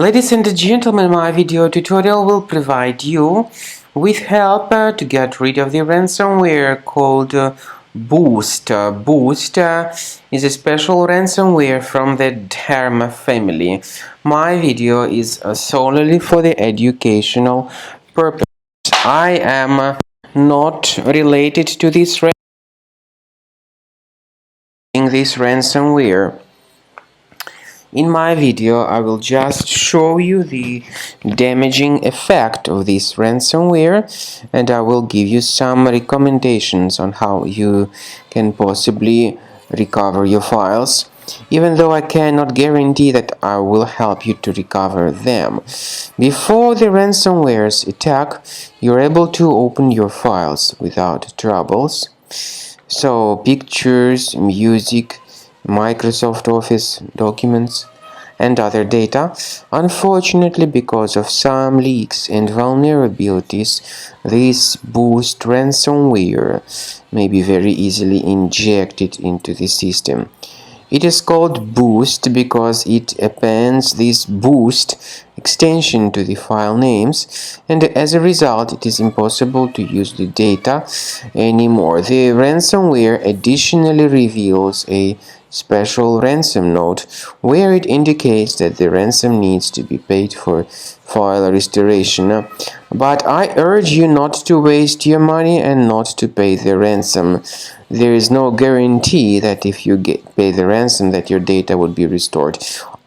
Ladies and gentlemen, my video tutorial will provide you with help to get rid of the ransomware called Boost. Boost is a special ransomware from the Dharma family. My video is solely for the educational purpose. I am not related to this ransomware. In my video, I will just show you the damaging effect of this ransomware, and I will give you some recommendations on how you can possibly recover your files, even though I cannot guarantee that I will help you to recover them. Before the ransomware's attack, you're able to open your files without troubles. So, pictures, music, Microsoft Office documents, and other data. Unfortunately, because of some leaks and vulnerabilities, this Boost ransomware may be very easily injected into the system. It is called Boost because it appends this Boost extension to the file names, and as a result it is impossible to use the data anymore. The ransomware additionally reveals a special ransom note where it indicates that the ransom needs to be paid for file restoration. But I urge you not to waste your money and not to pay the ransom. There is no guarantee that if you pay the ransom that your data would be restored.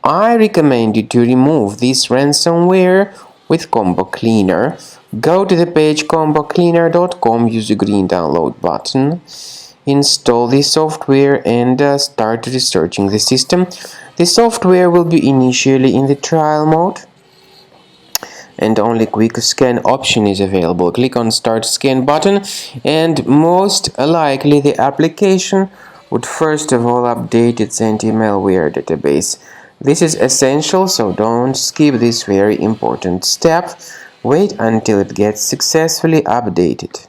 I recommend you to remove this ransomware with Combo Cleaner. Go to the page combocleaner.com, use the green download button, install the software, and start researching the system. The software will be initially in the trial mode, and only quick scan option is available. Click on start scan button, and most likely the application would first of all update its anti-malware database. This is essential, so don't skip this very important step. Wait until it gets successfully updated.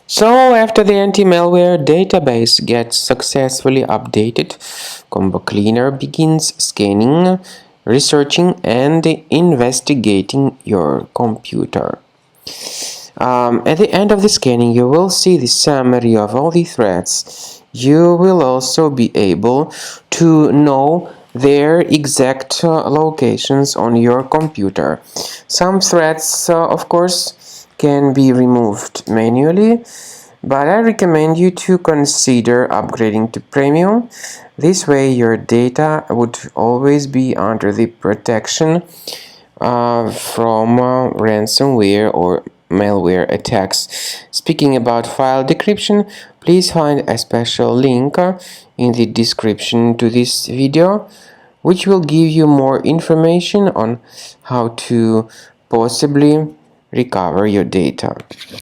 So after the anti-malware database gets successfully updated, Combo Cleaner begins scanning, researching, and investigating your computer. At the end of the scanning, you will see the summary of all the threats. You will also be able to know their exact locations on your computer. Some threats, of course, can be removed manually, but I recommend you to consider upgrading to Premium. This way your data would always be under the protection from ransomware or malware attacks. Speaking about file decryption, please find a special link in the description to this video, which will give you more information on how to possibly recover your data.